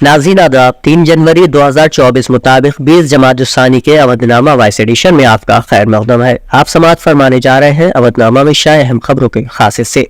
नाज़रीन आदाब, 3 जनवरी 2024 मुताबिक 20 जमात सानी के अवधनामा वॉइस एडिशन में आपका खैर मक़दम है। आप समाअत फरमाने जा रहे हैं अवधनामा में शाये अहम खबरों के खास हिस्से।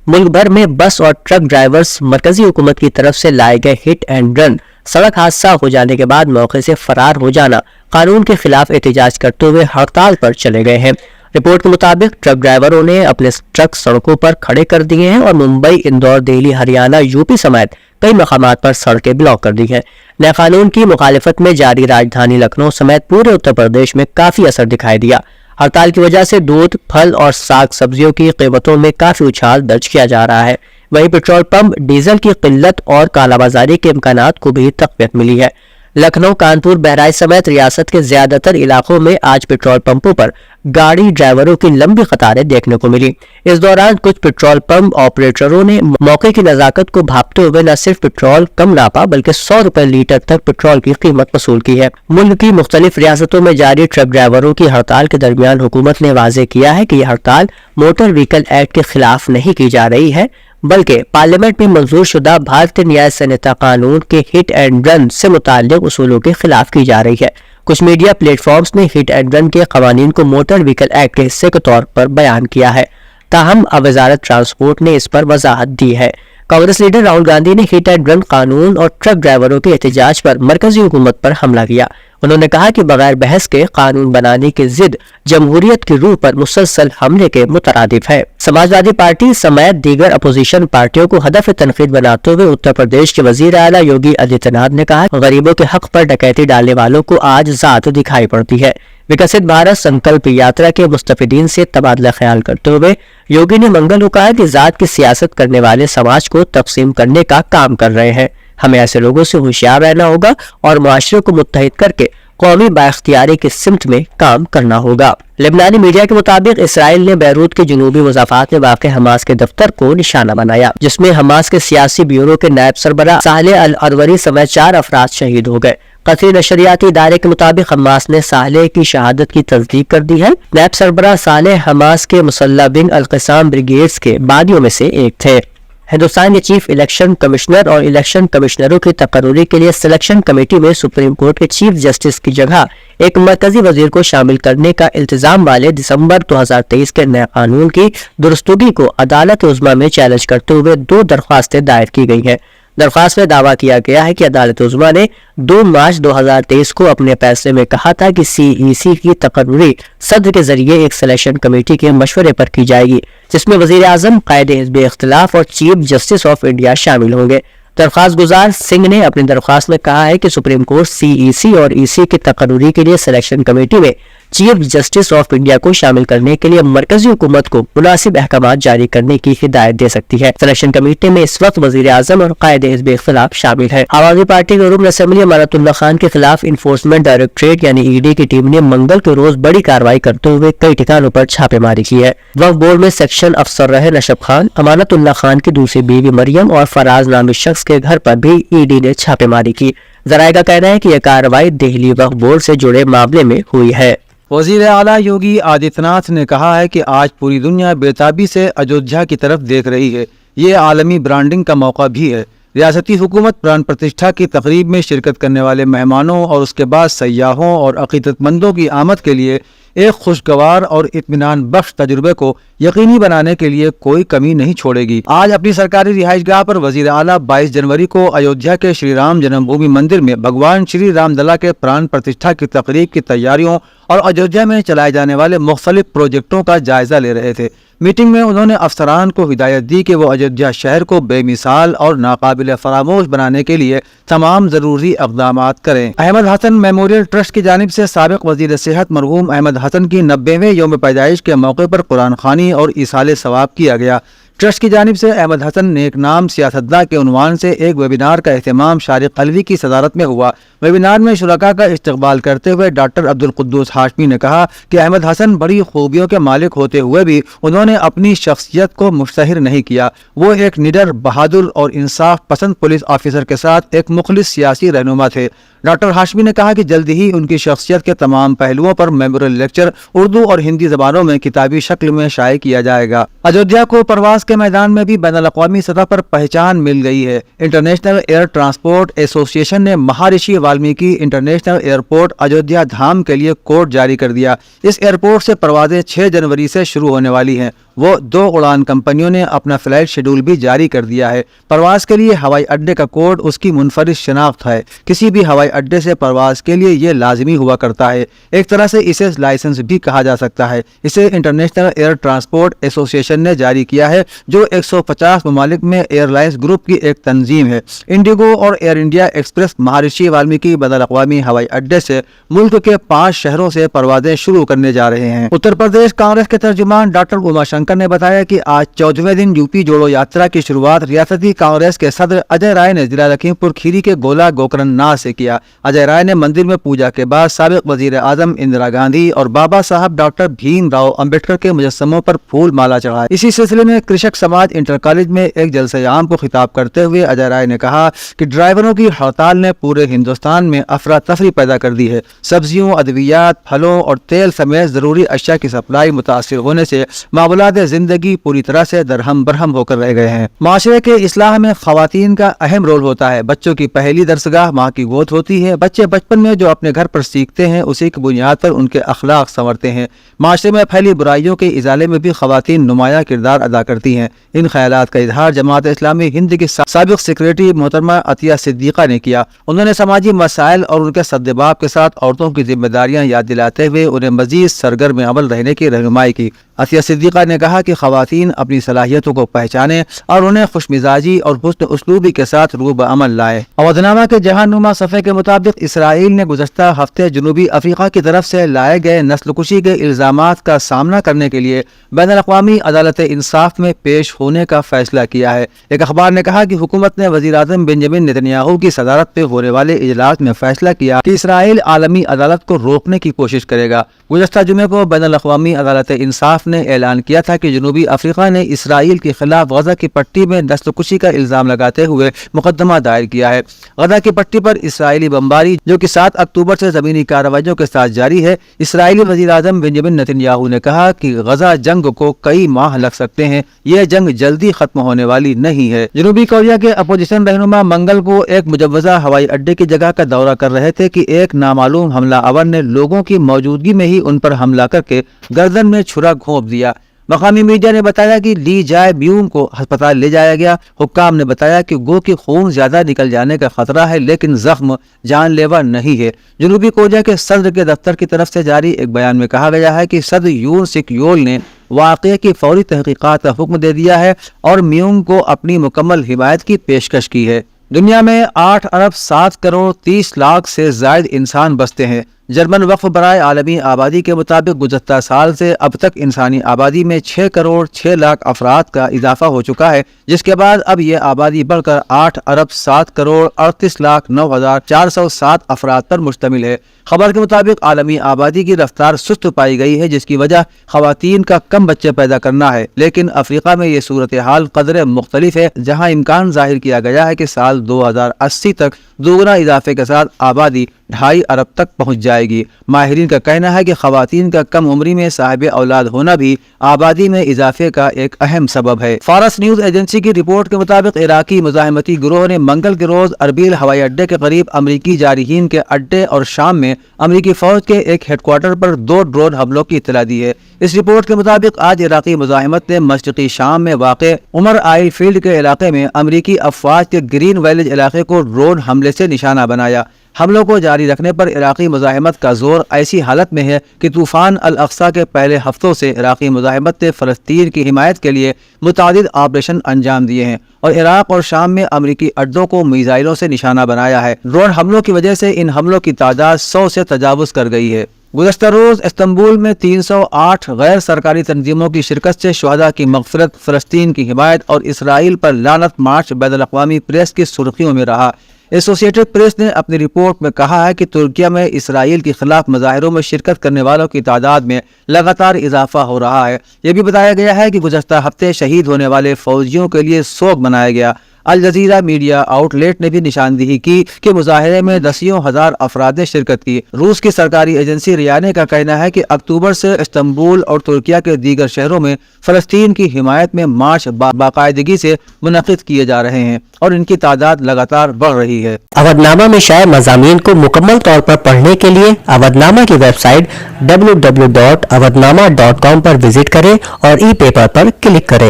मुल्क भर में बस और ट्रक ड्राइवर्स मरकजी हुकूमत की तरफ से लाए गए हिट एंड रन सड़क हादसा हो जाने के बाद मौके से फरार हो जाना कानून के खिलाफ एहतजाज करते हुए हड़ताल पर चले गए हैं। रिपोर्ट के मुताबिक ट्रक ड्राइवरों ने अपने ट्रक सड़कों पर खड़े कर दिए हैं और मुंबई, इंदौर, दिल्ली, हरियाणा, यूपी समेत कई मकामात पर सड़कें ब्लॉक कर दी हैं। नए कानून की मुखालिफत में जारी राजधानी लखनऊ समेत पूरे उत्तर प्रदेश में काफी असर दिखाई दिया। हड़ताल की वजह से दूध, फल और साग सब्जियों की कीमतों में काफी उछाल दर्ज किया जा रहा है। वहीं पेट्रोल पंप, डीजल की किल्लत और कालाबाजारी के इम्कानात को भी तक़वियत मिली है। लखनऊ, कानपुर, बहराइच समेत रियासत के ज्यादातर इलाकों में आज पेट्रोल पंपों पर गाड़ी ड्राइवरों की लंबी कतारें देखने को मिली। इस दौरान कुछ पेट्रोल पंप ऑपरेटरों ने मौके की नजाकत को भांपते हुए न सिर्फ पेट्रोल कम नापा बल्कि 100 रुपए लीटर तक पेट्रोल की कीमत वसूल की है। मुल्क की मुख्तलिफ रियासतों में जारी ट्रक ड्राइवरों की हड़ताल के दरमियान हुकूमत ने वाज़ेह किया है कि यह हड़ताल मोटर व्हीकल एक्ट के खिलाफ नहीं की जा रही है बल्कि पार्लियामेंट में मंजूर शुदा भारतीय न्याय संहिता कानून के हिट एंड रन से मुताल्लिक उसूलों के खिलाफ की जा रही है। कुछ मीडिया प्लेटफॉर्म्स ने हिट एंड रन के कवानीन को मोटर व्हीकल एक्ट के हिस्से के तौर पर बयान किया है, ताहम अब वजारत ट्रांसपोर्ट ने इस पर वजाहत दी है। कांग्रेस लीडर राहुल गांधी ने हिट एंड रन कानून और ट्रक ड्राइवरों के एहतजाज पर मरकजी हुकूमत पर हमला किया। उन्होंने कहा कि बगैर बहस के कानून बनाने की जिद जमहूरियत की रूह पर मुसलसल हमले के मुतरादिफ है। समाजवादी पार्टी समेत दीगर अपोजिशन पार्टियों को हदफ तनकीद बनाते हुए उत्तर प्रदेश के वजीर आला योगी आदित्यनाथ ने कहा, गरीबों के हक पर डकैती डालने वालों को आज ज़ात दिखाई पड़ती है। विकसित भारत संकल्प यात्रा के मुस्तफिदीन से तबादला ख्याल करते हुए योगी ने मंगल को कहा कि जात की सियासत करने वाले समाज को तकसीम करने का काम कर रहे हैं। हमें ऐसे लोगों से होशियार रहना होगा और मुआशरे को मुत्तहिद करके कौमी बाइख्तियारी की सिमत में काम करना होगा। लेबनानी मीडिया के मुताबिक इसराइल ने बैरूत के जनूबी मुजाफात में वाक़ हमास के दफ्तर को निशाना बनाया, जिसमें हमास के सियासी ब्यूरो के नायब सरबराह सालेह अल अरवरी समेत 4 अफराद शहीद हो गए। कतरी नशरियाती इदारे के मुताबिक हमास ने सालेह की शहादत की तस्दीक कर दी है। नायब सरबराह सालेह हमास के मुसल्ला विंग अल-क़साम ब्रिगेड्स के बानियों में से एक थे। हिंदुस्तान के चीफ इलेक्शन कमिश्नर और इलेक्शन कमिश्नरों की तकर्री के लिए सिलेक्शन कमेटी में सुप्रीम कोर्ट के चीफ जस्टिस की जगह एक मरकजी वजीर को शामिल करने का इल्तिजाम वाले दिसंबर 2023 के नए कानून की दुरुस्तगी को अदालत उज़्मा में चैलेंज करते हुए 2 दरख्वास्तें दायर की गई हैं। दरख्वास्त में दावा किया गया है कि अदालत उज़्मा ने 2 मार्च 2023 को अपने फैसले में कहा था कि CEC की तकर्री सदर के जरिए एक सिलेक्शन कमेटी के मशवरे पर की जाएगी, जिसमें वजीर आजम, कायदे हिज़्ब इख्तिलाफ और चीफ जस्टिस ऑफ इंडिया शामिल होंगे। दरख्वास्त गुजार सिंह ने अपनी दरख्वास्त में कहा है कि सुप्रीम कोर्ट CEC और EC की तकर्री के लिए सिलेक्शन कमेटी में चीफ जस्टिस ऑफ इंडिया को शामिल करने के लिए मरकजी हुकूमत को मुनासिब अहकाम जारी करने की हिदायत दे सकती है। सिलेक्शन कमेटी में इस वक्त वजीर आजम और कायदे हिज़्ब इख्तिलाफ शामिल है। आवामी पार्टी के रुकन असेंबली अमानतुल्लाह खान के खिलाफ इन्फोर्समेंट डायरेक्टरेट यानी ED की टीम ने मंगल के रोज बड़ी कार्रवाई करते हुए कई ठिकानों पर छापेमारी की है। वक्फ बोर्ड में सेक्शन अफसर रहे नशब खान, अमानतुल्लाह खान की दूसरी बीवी मरियम और फराज नामी शख्स के घर पर भी ED ने छापेमारी की। जराये का कहना है कि यह कार्रवाई दिल्ली वक्फ बोर्ड से जुड़े मामले में हुई है। वज़ीर आला योगी आदित्यनाथ ने कहा है कि आज पूरी दुनिया बेताबी से अयोध्या की तरफ देख रही है। ये आलमी ब्रांडिंग का मौका भी है। रियासती हुकूमत प्राण प्रतिष्ठा की तकरीब में शिरकत करने वाले मेहमानों और उसके बाद सयाहों और अकीदतमंदों की आमद के लिए एक खुशगवार और इत्मीनान बख्श तजुर्बे को यकीनी बनाने के लिए कोई कमी नहीं छोड़ेगी। आज अपनी सरकारी रिहाइशगाह पर वजीर आला 22 जनवरी को अयोध्या के श्री राम जन्मभूमि मंदिर में भगवान श्री राम लला के प्राण प्रतिष्ठा की तकरीब की तैयारियों और अयोध्या में चलाए जाने वाले मुख्तलिफ प्रोजेक्टों का जायजा ले रहे थे। मीटिंग में उन्होंने अफसरान को हिदायत दी कि वो अयोध्या शहर को बेमिसाल और नाकाबिल फरामोश बनाने के लिए तमाम जरूरी इक़दामात करें। अहमद हसन मेमोरियल ट्रस्ट की जानिब से साबिक वजीर सेहत मरहूम अहमद हसन की 90वें यौम पैदाइश के मौके पर कुरान खानी और इसाले सवाब किया गया। ट्रस्ट की जानिब से अहमद हसन नेक नाम सियासतदा के उन्वान से एक वेबिनार का एहतमाम शारिक अलवी की सदारत में हुआ। वेबिनार में शुरका का इस्तकबाल करते हुए डॉक्टर अब्दुल कुद्दूस हाशमी ने कहा कि अहमद हसन बड़ी खूबियों के मालिक होते हुए भी उन्होंने अपनी शख्सियत को मुश्तहिर नहीं किया। वो एक निडर, बहादुर और इंसाफ पसंद पुलिस ऑफिसर के साथ एक मुखलिस सियासी रहनुमा थे। डॉक्टर हाशमी ने कहा कि जल्दी ही उनकी शख्सियत के तमाम पहलुओं पर मेमोरियल लेक्चर उर्दू और हिंदी जबानों में किताबी शक्ल में शाये किया जाएगा। अयोध्या को परवास کے میدان میں بھی بین الاقوامی سطح پر پہچان مل گئی ہے۔ انٹرنیشنل ایئر ٹرانسپورٹ ایسوسی ایشن نے مہارشی والمیکی انٹرنیشنل ایئرپورٹ اجودھیا دھام کے لیے کوڈ جاری کر دیا۔ اس ایئرپورٹ سے پروازیں 6 جنوری سے شروع ہونے والی ہیں۔ وہ 2 اڑان کمپنیوں نے اپنا فلائٹ شیڈول بھی جاری کر دیا ہے۔ پرواز کے لیے ہوائی اڈے کا کوڈ اس کی منفرد شناخت ہے۔ کسی بھی ہوائی اڈے سے پرواز کے لیے یہ لازمی ہوا کرتا ہے۔ ایک طرح سے اسے لائسنس بھی کہا جا سکتا ہے۔ اسے انٹرنیشنل ایئر ٹرانسپورٹ ایسوسی ایشن نے جاری کیا ہے، جو 150 ممالک میں ایئر لائنز گروپ کی ایک تنظیم ہے۔ انڈیگو اور Air India Express Maharishi Valmiki بین الاقوامی ہوائی اڈے سے ملک کے 5 شہروں سے پروازیں شروع کرنے جا رہے ہیں۔ اتر پردیش کانگریس کے ترجمان ڈاکٹر اما شنکر نے بتایا کہ آج 14ویں دن یوپی جوڑو یاترا کی شروعات ریاستی کانگریس کے صدر اجے رائے نے ضلع لکھیم پور کھیری کے گولا گوکرن ناتھ سے کیا۔ اجے رائے نے مندر میں پوجا کے بعد سابق وزیر اعظم اندرا گاندھی اور بابا صاحب ڈاکٹر بھیم راؤ امبیڈکر کے مجسموں پر پھول مالا چڑھائے۔ اسی سلسلے میں کرشک سماج انٹر کالج میں ایک جلسہ عام کو خطاب کرتے ہوئے اجے رائے نے کہا کہ ڈرائیوروں کی ہڑتال نے پورے ہندوستان میں افراتفری پیدا کر دی ہے۔ سبزیوں، ادویات، پھلوں اور تیل سمیت ضروری اشیاء کی سپلائی متاثر ہونے سے معاملات زندگی پوری طرح سے درہم برہم ہو کر رہ گئے ہیں۔ معاشرے کے اصلاح میں خواتین کا اہم رول ہوتا ہے۔ بچوں کی پہلی درسگاہ ماں کی گود ہوتی ہے۔ بچے بچپن میں جو اپنے گھر پر سیکھتے ہیں اسی کی بنیاد پر ان کے اخلاق سنورتے ہیں۔ معاشرے میں پھیلی برائیوں کے ازالے میں بھی خواتین نمایاں کردار ادا کرتی ہیں۔ ان خیالات کا اظہار جماعت اسلامی ہند کی سابق سیکریٹری محترمہ عطیہ صدیقہ نے کیا۔ انہوں نے سماجی مسائل اور ان کے سدباب کے ساتھ عورتوں کی ذمہ داریاں یاد دلاتے ہوئے انہیں مزید سرگرم عمل رہنے کی رہنمائی کی۔ عطیہ صدیقہ نے کہا کہ خواتین اپنی صلاحیتوں کو پہچانیں اور انہیں خوش مزاجی اور حسن اسلوبی کے ساتھ روب عمل لائے۔ اودھنامہ کے جہان نما صفحے کے مطابق اسرائیل نے گزشتہ ہفتے جنوبی افریقہ کی طرف سے لائے گئے نسل کشی کے الزامات کا سامنا کرنے کے لیے بین الاقوامی عدالت انصاف میں پیش ہونے کا فیصلہ کیا ہے۔ ایک اخبار نے کہا کہ حکومت نے وزیر اعظم بنجامن نیتنیاہو کی صدارت میں ہونے والے اجلاس میں فیصلہ کیا کہ اسرائیل عالمی عدالت کو روکنے کی کوشش کرے گا۔ گزشتہ جمعے کو بین الاقوامی عدالت انصاف نے اعلان کیا تھا کہ جنوبی افریقہ نے اسرائیل کے خلاف غزہ کی پٹی میں نسل کشی کا الزام لگاتے ہوئے مقدمہ دائر کیا ہے۔ غزہ کی پٹی پر اسرائیلی بمباری جو کہ 7 اکتوبر سے زمینی کارروائیوں کے ساتھ جاری ہے۔ اسرائیلی وزیر اعظم بنجامن نیتنیاہو نے کہا کہ غزہ جنگ کو کئی ماہ لگ سکتے ہیں، یہ جنگ جلدی ختم ہونے والی نہیں ہے۔ جنوبی کوریا کے اپوزیشن رہنما منگل کو ایک مجوزہ ہوائی اڈے کی جگہ کا دورہ کر رہے تھے کہ ایک نامعلوم حملہ آور نے لوگوں کی موجودگی میں ہی ان پر حملہ کر کے گردن میں چھرا گھونپ دیا۔ مقامی میڈیا نے بتایا کہ لی جائے بیوم کو ہسپتال لے جایا گیا۔ حکام نے بتایا کہ گو کہ خون زیادہ نکل جانے کا خطرہ ہے لیکن زخم جان لیوا نہیں ہے۔ جنوبی کوریا کے صدر کے دفتر کی طرف سے جاری ایک بیان میں کہا گیا ہے کہ صدر یون سک یول نے واقعے کی فوری تحقیقات کا حکم دے دیا ہے اور میونگ کو اپنی مکمل حمایت کی پیشکش کی ہے۔ دنیا میں 8 ارب 7 کروڑ 30 لاکھ سے زائد انسان بستے ہیں۔ جرمن وقف برائے عالمی آبادی کے مطابق گزشتہ سال سے اب تک انسانی آبادی میں 6 کروڑ 6 لاکھ افراد کا اضافہ ہو چکا ہے، جس کے بعد اب یہ آبادی بڑھ کر 8 ارب 7 کروڑ 38 لاکھ 9,407 افراد پر مشتمل ہے۔ خبر کے مطابق عالمی آبادی کی رفتار سست پائی گئی ہے، جس کی وجہ خواتین کا کم بچے پیدا کرنا ہے، لیکن افریقہ میں یہ صورتحال قدرے مختلف ہے، جہاں امکان ظاہر کیا گیا ہے کہ سال 2080 تک دوگنا اضافے کے ساتھ آبادی 2.5 ارب تک پہنچ جائے گی۔ ماہرین کا کہنا ہے کہ خواتین کا کم عمری میں صاحب اولاد ہونا بھی آبادی میں اضافے کا ایک اہم سبب ہے۔ فارس نیوز ایجنسی کی رپورٹ کے مطابق عراقی مزاحمتی گروہ نے منگل کے روز اربیل ہوائی اڈے کے قریب امریکی جارحین کے اڈے اور شام میں امریکی فوج کے ایک ہیڈ کوارٹر پر 2 ڈرون حملوں کی اطلاع دی ہے۔ اس رپورٹ کے مطابق آج عراقی مزاحمت نے مشرقی شام میں واقع عمر آئل فیلڈ کے علاقے میں امریکی افواج کے گرین ویلیج علاقے کو ڈرون حملے سے نشانہ بنایا۔ حملوں کو جاری رکھنے پر عراقی مزاحمت کا زور ایسی حالت میں ہے کہ طوفان الاقصی کے پہلے ہفتوں سے عراقی مزاحمت نے فلسطین کی حمایت کے لیے متعدد آپریشن انجام دیے ہیں اور عراق اور شام میں امریکی اڈوں کو میزائلوں سے نشانہ بنایا ہے۔ ڈرون حملوں کی وجہ سے ان حملوں کی تعداد 100 سے تجاوز کر گئی ہے۔ گزشتہ روز استنبول میں 308 غیر سرکاری تنظیموں کی شرکت سے شہداء کی مغفرت، فلسطین کی حمایت اور اسرائیل پر لعنت مارچ بین الاقوامی پریس کی سرخیوں میں رہا۔ ایسوسیٹڈ پریس نے اپنی رپورٹ میں کہا ہے کہ ترکیہ میں اسرائیل کے خلاف مظاہروں میں شرکت کرنے والوں کی تعداد میں لگاتار اضافہ ہو رہا ہے۔ یہ بھی بتایا گیا ہے کہ گزشتہ ہفتے شہید ہونے والے فوجیوں کے لیے سوگ منایا گیا۔ الجزیرہ میڈیا آؤٹ لیٹ نے بھی نشاندہی کی کہ مظاہرے میں دسیوں ہزار افراد نے شرکت کی۔ روس کی سرکاری ایجنسی ریانے کا کہنا ہے کہ اکتوبر سے استنبول اور ترکیہ کے دیگر شہروں میں فلسطین کی حمایت میں مارچ باقاعدگی سے منعقد کیے جا رہے ہیں اور ان کی تعداد لگاتار بڑھ رہی ہے۔ اودھ نامہ میں شائع مضامین کو مکمل طور پر پڑھنے کے لیے اودھ نامہ کی ویب سائٹ www.awadhnama.com پر وزٹ کریں اور ای پیپر پر کلک کریں۔